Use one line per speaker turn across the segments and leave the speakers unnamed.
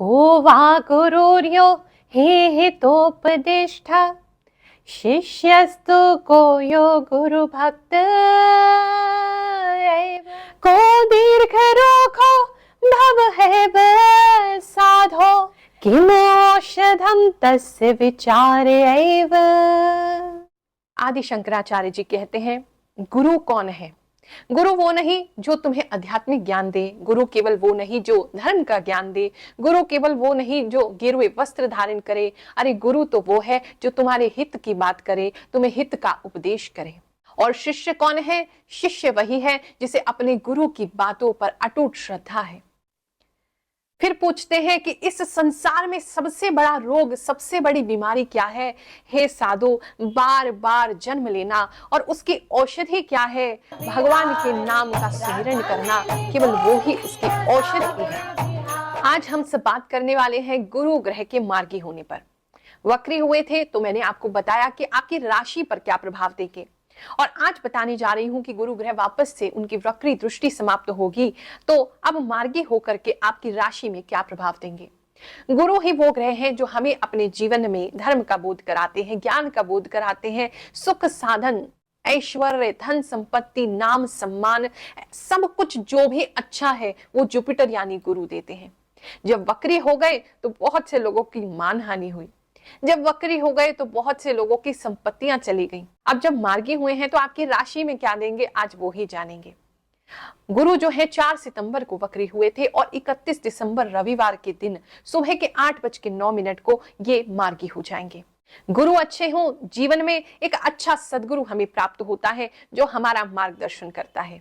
को वा गुरुर्यो हेतोपदिष्टा शिष्यस्तु को यो गुरु भक्त को दीर्घरोखो भवहेव साधो किमौषधं तस्य विचारे एव। आदि शंकराचार्य जी कहते हैं, गुरु कौन है? गुरु वो नहीं जो तुम्हें आध्यात्मिक ज्ञान दे, गुरु केवल वो नहीं जो धर्म का ज्ञान दे, गुरु केवल वो नहीं जो गेरुए वस्त्र धारण करे। अरे गुरु तो वो है जो तुम्हारे हित की बात करे, तुम्हें हित का उपदेश करे। और शिष्य कौन है? शिष्य वही है जिसे अपने गुरु की बातों पर अटूट श्रद्धा है। फिर पूछते हैं कि इस संसार में सबसे बड़ा रोग, सबसे बड़ी बीमारी क्या है? हे साधु, बार बार जन्म लेना। और उसकी औषधि क्या है? भगवान के नाम का स्मरण करना, केवल वो ही उसकी औषधि है। आज हम सब बात करने वाले हैं गुरु ग्रह के मार्गी होने पर। वक्री हुए थे तो मैंने आपको बताया कि आपकी राशि पर क्या प्रभाव देंगे, और आज बताने जा रही हूं कि गुरु ग्रह वापस से उनकी वक्री दृष्टि समाप्त होगी तो अब मार्गी होकर के आपकी राशि में क्या प्रभाव देंगे। गुरु ही वो ग्रह हैं जो हमें अपने जीवन में धर्म का बोध कराते हैं, ज्ञान का बोध कराते हैं, सुख साधन, ऐश्वर्य, धन संपत्ति, नाम सम्मान, सब कुछ जो भी अच्छा है वो जुपिटर यानी गुरु देते हैं। जब वक्री हो गए तो बहुत से लोगों की मानहानि हुई, जब वक्री हो गए तो बहुत से लोगों की संपत्तियां चली गईं। अब जब मार्गी हुए हैं तो आपकी राशि में क्या देंगे, आज वो ही जानेंगे। गुरु जो है 4 सितंबर को वक्री हुए थे और 31 दिसंबर रविवार के दिन सुबह के 8:09 को ये मार्गी हो जाएंगे। गुरु अच्छे हो, जीवन में एक अच्छा सदगुरु हमें प्राप्त होता है जो हमारा मार्गदर्शन करता है।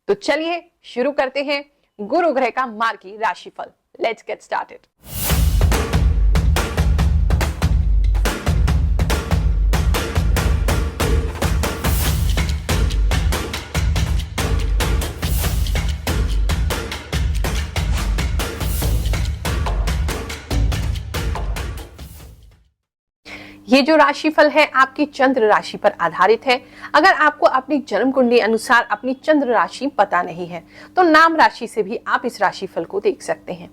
तो चलिए शुरू करते हैं गुरु ग्रह का मार्गी राशिफल। Let's get started. ये जो राशिफल है आपकी चंद्र राशि पर आधारित है। अगर आपको अपनी जन्म कुंडली अनुसार अपनी चंद्र राशि पता नहीं है तो नाम राशि से भी आप इस राशिफल को देख सकते हैं।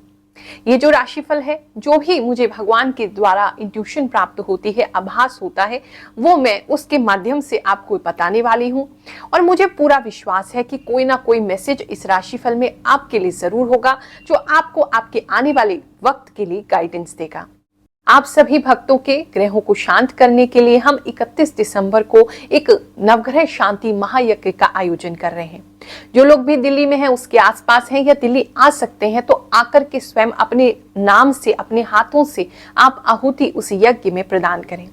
ये जो राशिफल है, जो भी मुझे भगवान के द्वारा इंट्यूशन प्राप्त होती है, आभास होता है, वो मैं उसके माध्यम से आपको बताने वाली हूँ। और मुझे पूरा विश्वास है कि कोई ना कोई मैसेज इस राशिफल में आपके लिए जरूर होगा जो आपको आपके आने वाले वक्त के लिए गाइडेंस देगा। आप सभी भक्तों के ग्रहों को शांत करने के लिए हम 31 दिसंबर को एक नवग्रह शांति महायज्ञ का आयोजन कर रहे हैं। जो लोग भी दिल्ली में हैं, उसके आसपास हैं या दिल्ली आ सकते हैं तो आकर के स्वयं अपने नाम से, अपने हाथों से आप आहुति उस यज्ञ में प्रदान करें।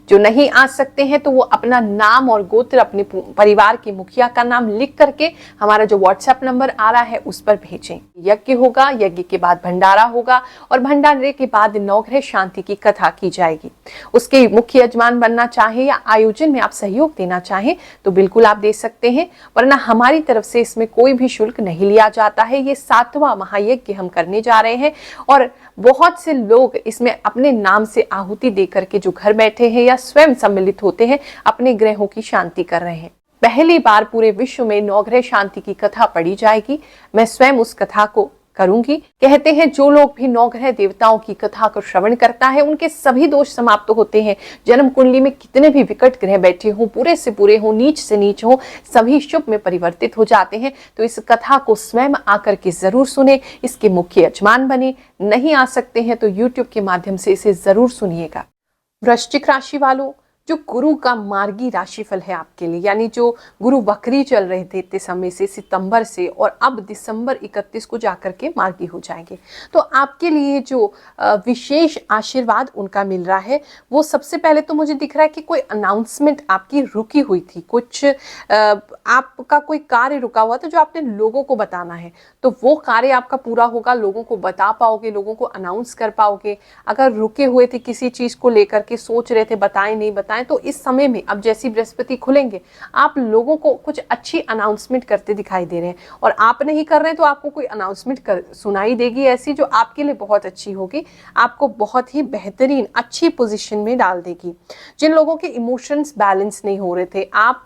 जो नहीं आ सकते हैं तो वो अपना नाम और गोत्र, अपने परिवार के मुखिया का नाम लिख करके हमारा जो व्हाट्सएप नंबर आ रहा है उस पर भेजें। यज्ञ होगा, यज्ञ के बाद भंडारा होगा और भंडारे के बाद नवग्रह शांति की कथा की जाएगी। उसके मुख्य यजमान बनना चाहे या आयोजन में आप सहयोग देना चाहें तो बिल्कुल आप दे सकते हैं, वरना हमारी तरफ से इसमें कोई भी शुल्क नहीं लिया जाता है। ये 7वां महायज्ञ हम करने जा रहे हैं और बहुत से लोग इसमें अपने नाम से आहुति देकर के जो घर बैठे हैं या स्वयं सम्मिलित होते हैं अपने ग्रहों की शांति कर रहे हैं। पहली बार पूरे विश्व में नवग्रह शांति की कथा पढ़ी जाएगी। मैं स्वयं उस कथा को करूंगी। कहते हैं जो लोग भी नवग्रह देवताओं की कथा को श्रवण करता है उनके सभी दोष समाप्त होते हैं। जन्म कुंडली में कितने भी विकट ग्रह बैठे हों, पूरे से पूरे हों, नीच से नीच हों, सभी शुभ में परिवर्तित हो जाते हैं। तो इस कथा को स्वयं आकर के जरूर सुने, इसके मुख्य यजमान बने। नहीं आ सकते हैं तो यूट्यूब के माध्यम से इसे जरूर सुनिएगा। वृश्चिक राशि वालों, जो गुरु का मार्गी राशिफल है आपके लिए, यानी जो गुरु वक्री चल रहे थे इतने समय से, सितंबर से, और अब दिसंबर 31 को जाकर के मार्गी हो जाएंगे, तो आपके लिए जो विशेष आशीर्वाद उनका मिल रहा है वो सबसे पहले तो मुझे दिख रहा है कि कोई अनाउंसमेंट आपकी रुकी हुई थी, कुछ आपका कोई कार्य रुका हुआ था जो आपने लोगों को बताना है, तो वो कार्य आपका पूरा होगा। लोगों को बता पाओगे, लोगों को अनाउंस कर पाओगे। अगर रुके हुए थे किसी चीज को लेकर के, सोच रहे थे बताएं नहीं बताएं, बताएं तो इस समय में अब जैसी बृहस्पति खुलेंगे आप लोगों को कुछ अच्छी अनाउंसमेंट करते दिखाई दे रहे हैं, और आप नहीं कर रहे हैं तो आपको कोई अनाउंसमेंट सुनाई देगी ऐसी जो आपके लिए बहुत अच्छी होगी, आपको बहुत ही बेहतरीन अच्छी पोजीशन में डाल देगी। जिन लोगों के इमोशंस बैलेंस नहीं हो रहे थे, आप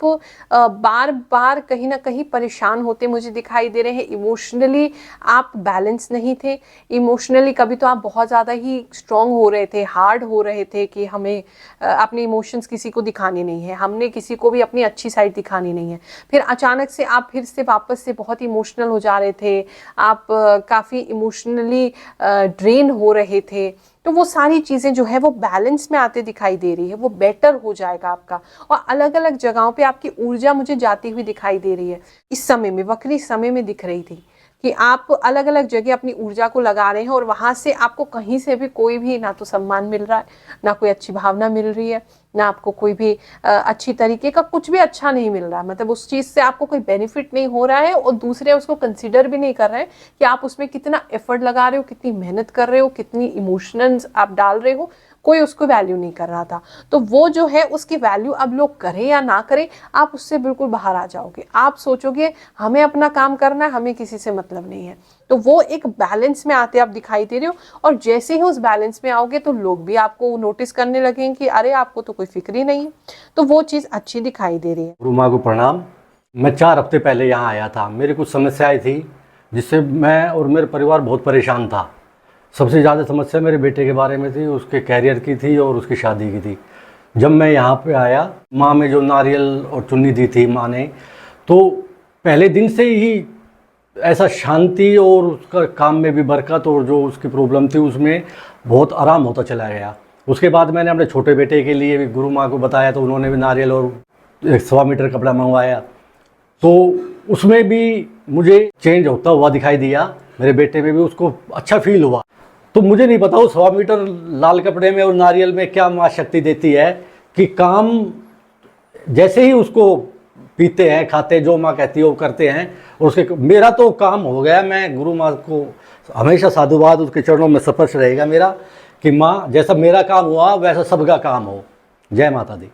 बार बार कहीं ना कहीं परेशान होते मुझे दिखाई दे रहे हैं, इमोशनली आप बैलेंस नहीं थे, इमोशनली कभी तो आप बहुत ज़्यादा ही स्ट्रांग हो रहे थे, हार्ड हो रहे थे कि हमें अपने इमोशंस किसी को दिखाने नहीं है, हमने किसी को भी अपनी अच्छी साइड दिखानी नहीं है। फिर अचानक से आप फिर से वापस से बहुत इमोशनल हो जा रहे थे, आप काफ़ी इमोशनली ड्रेन हो रहे थे। तो वो सारी चीज़ें जो है वो बैलेंस में आते दिखाई दे रही है, वो बेटर हो जाएगा आपका। और अलग अलग जगहों पे आपकी ऊर्जा मुझे जाती हुई दिखाई दे रही है, इस समय में वक्री समय में दिख रही थी कि आप अलग अलग जगह अपनी ऊर्जा को लगा रहे हैं और वहाँ से आपको कहीं से भी कोई भी ना तो सम्मान मिल रहा है, ना कोई अच्छी भावना मिल रही है, ना आपको कोई भी अच्छी तरीके का कुछ भी अच्छा नहीं मिल रहा है। मतलब उस चीज़ से आपको कोई बेनिफिट नहीं हो रहा है और दूसरे उसको कंसिडर भी नहीं कर रहे हैं कि आप उसमें कितना एफर्ट लगा रहे हो, कितनी मेहनत कर रहे हो, कितनी इमोशंस आप डाल रहे हो, कोई उसको वैल्यू नहीं कर रहा था। तो वो जो है उसकी वैल्यू अब लोग करें या ना करें, आप उससे बिल्कुल बाहर आ जाओगे। आप सोचोगे हमें अपना काम करना है, हमें किसी से मतलब नहीं है। तो वो एक बैलेंस में आते आप दिखाई दे रहे हो, और जैसे ही उस बैलेंस में आओगे तो लोग भी आपको नोटिस करने लगेंगे कि अरे आपको तो कोई फिक्र ही नहीं है। तो वो चीज़ अच्छी दिखाई दे रही है।
गुरु माँ को प्रणाम। मैं 4 हफ्ते पहले यहाँ आया था, मेरी कुछ समस्याएं थी जिससे मैं और मेरे परिवार बहुत परेशान था। सबसे ज़्यादा समस्या मेरे बेटे के बारे में थी, उसके कैरियर की थी और उसकी शादी की थी। जब मैं यहाँ पे आया, माँ में जो नारियल और चुन्नी दी थी माँ ने, तो पहले दिन से ही ऐसा शांति और उसका काम में भी बरकत, और जो उसकी प्रॉब्लम थी उसमें बहुत आराम होता चला गया। उसके बाद मैंने अपने छोटे बेटे के लिए भी गुरु माँ को बताया, तो उन्होंने भी नारियल और 1.25 मीटर कपड़ा मंगवाया, तो उसमें भी मुझे चेंज होता हुआ दिखाई दिया। मेरे बेटे में भी उसको अच्छा फील हुआ। तो मुझे नहीं पता वो 1.25 मीटर लाल कपड़े में और नारियल में क्या माँ शक्ति देती है कि काम जैसे ही उसको पीते हैं, खाते, जो माँ कहती है वो करते हैं, और उसके मेरा तो काम हो गया। मैं गुरु माँ को हमेशा साधुवाद, उसके चरणों में स्पर्श रहेगा मेरा कि माँ जैसा मेरा काम हुआ वैसा सबका काम हो। जय माता दी।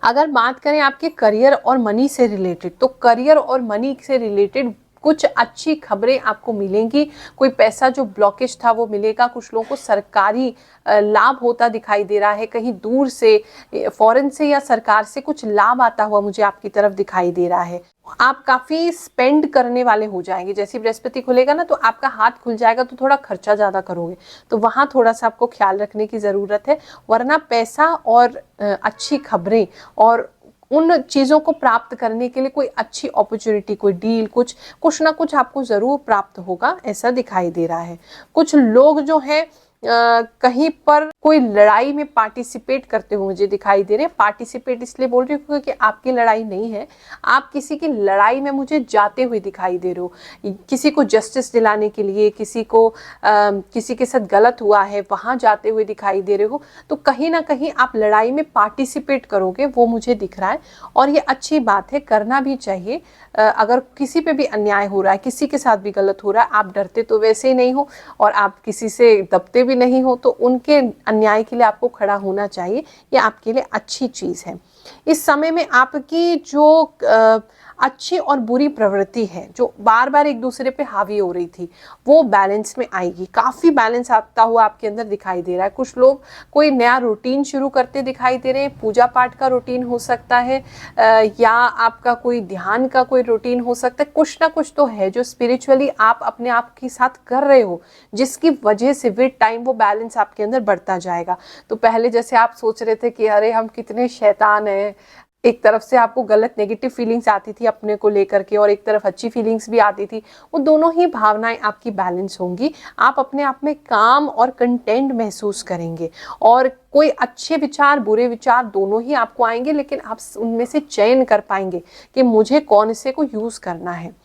अगर बात करें आपके करियर और मनी से रिलेटेड, तो करियर और मनी से रिलेटेड कुछ अच्छी खबरें आपको मिलेंगी। कोई पैसा जो ब्लॉकेज था वो मिलेगा। कुछ लोगों को सरकारी लाभ होता दिखाई दे रहा है, कहीं दूर से, फॉरेन से या सरकार से कुछ लाभ आता हुआ मुझे आपकी तरफ दिखाई दे रहा है। आप काफ़ी स्पेंड करने वाले हो जाएंगे। जैसे बृहस्पति खुलेगा ना तो आपका हाथ खुल जाएगा, तो थोड़ा खर्चा ज़्यादा करोगे, तो वहाँ थोड़ा सा आपको ख्याल रखने की ज़रूरत है। वरना पैसा और अच्छी खबरें और उन चीज़ों को प्राप्त करने के लिए कोई अच्छी अपॉर्चुनिटी, कोई डील, कुछ ना कुछ आपको ज़रूर प्राप्त होगा, ऐसा दिखाई दे रहा है। कुछ लोग जो है कहीं पर कोई लड़ाई में पार्टिसिपेट करते हुए मुझे दिखाई दे रहे हैं। पार्टिसिपेट इसलिए बोल रही हूँ क्योंकि आपकी लड़ाई नहीं है, आप किसी की लड़ाई में मुझे जाते हुए दिखाई दे रहे हो। किसी को जस्टिस दिलाने के लिए, किसी को किसी के साथ गलत हुआ है वहाँ जाते हुए दिखाई दे रहे हो। तो कहीं ना कहीं आप लड़ाई में पार्टिसिपेट करोगे, वो मुझे दिख रहा है, और ये अच्छी बात है, करना भी चाहिए। अगर किसी पे भी अन्याय हो रहा है, किसी के साथ भी गलत हो रहा है, आप डरते तो वैसे ही नहीं हो और आप किसी से दबते भी नहीं हो, तो उनके अन्याय के लिए आपको खड़ा होना चाहिए। ये आपके लिए अच्छी चीज़ है। इस समय में आपकी जो अच्छी और बुरी प्रवृत्ति है, जो बार बार एक दूसरे पे हावी हो रही थी, वो बैलेंस में आएगी। काफ़ी बैलेंस आता हुआ आपके अंदर दिखाई दे रहा है। कुछ लोग कोई नया रूटीन शुरू करते दिखाई दे रहे हैं। पूजा पाठ का रूटीन हो सकता है, या आपका कोई ध्यान का कोई रूटीन हो सकता है। कुछ ना कुछ तो है जो स्पिरिचुअली आप अपने आप के साथ कर रहे हो, जिसकी वजह से विद टाइम वो बैलेंस आपके अंदर बढ़ता जाएगा। तो पहले जैसे आप सोच रहे थे कि अरे हम कितने शैतान हैं, एक तरफ से आपको गलत नेगेटिव फीलिंग्स आती थी अपने को लेकर के, और एक तरफ अच्छी फीलिंग्स भी आती थी, वो दोनों ही भावनाएं आपकी बैलेंस होंगी। आप अपने आप में काम और कंटेंट महसूस करेंगे, और कोई अच्छे विचार, बुरे विचार दोनों ही आपको आएंगे, लेकिन आप उनमें से चयन कर पाएंगे कि मुझे कौन से को यूज़ करना है।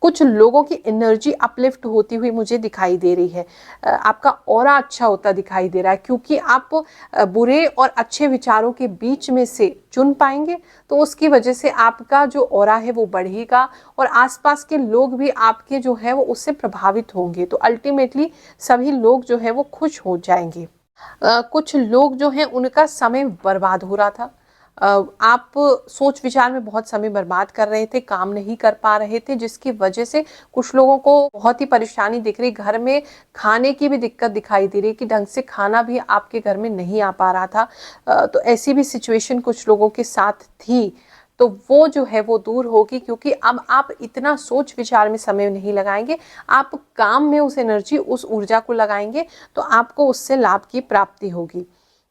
कुछ लोगों की एनर्जी अपलिफ्ट होती हुई मुझे दिखाई दे रही है। आपका ऑरा अच्छा होता दिखाई दे रहा है, क्योंकि आप बुरे और अच्छे विचारों के बीच में से चुन पाएंगे, तो उसकी वजह से आपका जो ऑरा है वो बढ़ेगा, और आसपास के लोग भी आपके जो है वो उससे प्रभावित होंगे। तो अल्टीमेटली सभी लोग जो है वो खुश हो जाएंगे। कुछ लोग जो हैं उनका समय बर्बाद हो रहा था, आप सोच विचार में बहुत समय बर्बाद कर रहे थे, काम नहीं कर पा रहे थे, जिसकी वजह से कुछ लोगों को बहुत ही परेशानी दिख रही, घर में खाने की भी दिक्कत दिखाई दे रही कि ढंग से खाना भी आपके घर में नहीं आ पा रहा था। तो ऐसी भी सिचुएशन कुछ लोगों के साथ थी, तो वो जो है वो दूर होगी, क्योंकि अब आप इतना सोच विचार में समय नहीं लगाएंगे, आप काम में उस एनर्जी, उस ऊर्जा को लगाएंगे, तो आपको उससे लाभ की प्राप्ति होगी।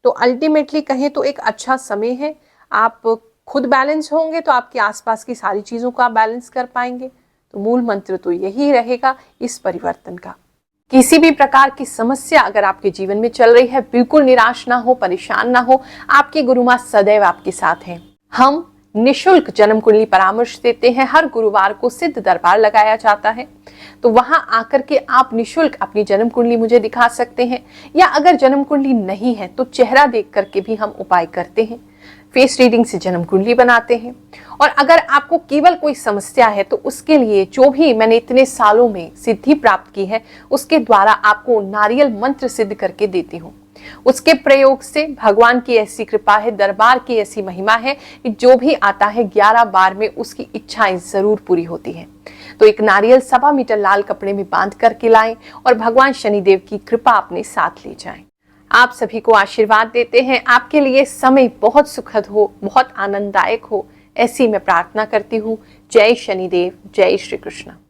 तो अल्टीमेटली कहें तो एक अच्छा समय है। आप खुद बैलेंस होंगे तो आपके आसपास की सारी चीज़ों को आप बैलेंस कर पाएंगे। तो मूल मंत्र तो यही रहेगा इस परिवर्तन का। किसी भी प्रकार की समस्या अगर आपके जीवन में चल रही है, बिल्कुल निराश ना हो, परेशान ना हो, आपकी गुरु माँ सदैव आपके साथ हैं। हम निशुल्क जन्म कुंडली परामर्श देते हैं। हर गुरुवार को सिद्ध दरबार लगाया जाता है, तो वहां आकर के आप निशुल्क अपनी जन्म कुंडली मुझे दिखा सकते हैं, या अगर जन्म कुंडली नहीं है तो चेहरा देख करके भी हम उपाय करते हैं। फेस रीडिंग से जन्म कुंडली बनाते हैं। और अगर आपको केवल कोई समस्या है तो उसके लिए जो भी मैंने इतने सालों में सिद्धि प्राप्त की है, उसके द्वारा आपको नारियल मंत्र सिद्ध करके देती हूँ। उसके प्रयोग से भगवान की ऐसी कृपा है, दरबार की ऐसी महिमा है कि जो भी आता है 11 बार में उसकी इच्छाएं जरूर पूरी होती हैं। तो एक नारियल 1.25 मीटर लाल कपड़े में बांध करके लाएं और भगवान शनिदेव की कृपा अपने साथ ले जाएं। आप सभी को आशीर्वाद देते हैं, आपके लिए समय बहुत सुखद हो, बहुत आनंददायक हो, ऐसी मैं प्रार्थना करती हूँ। जय शनिदेव, जय श्री कृष्ण।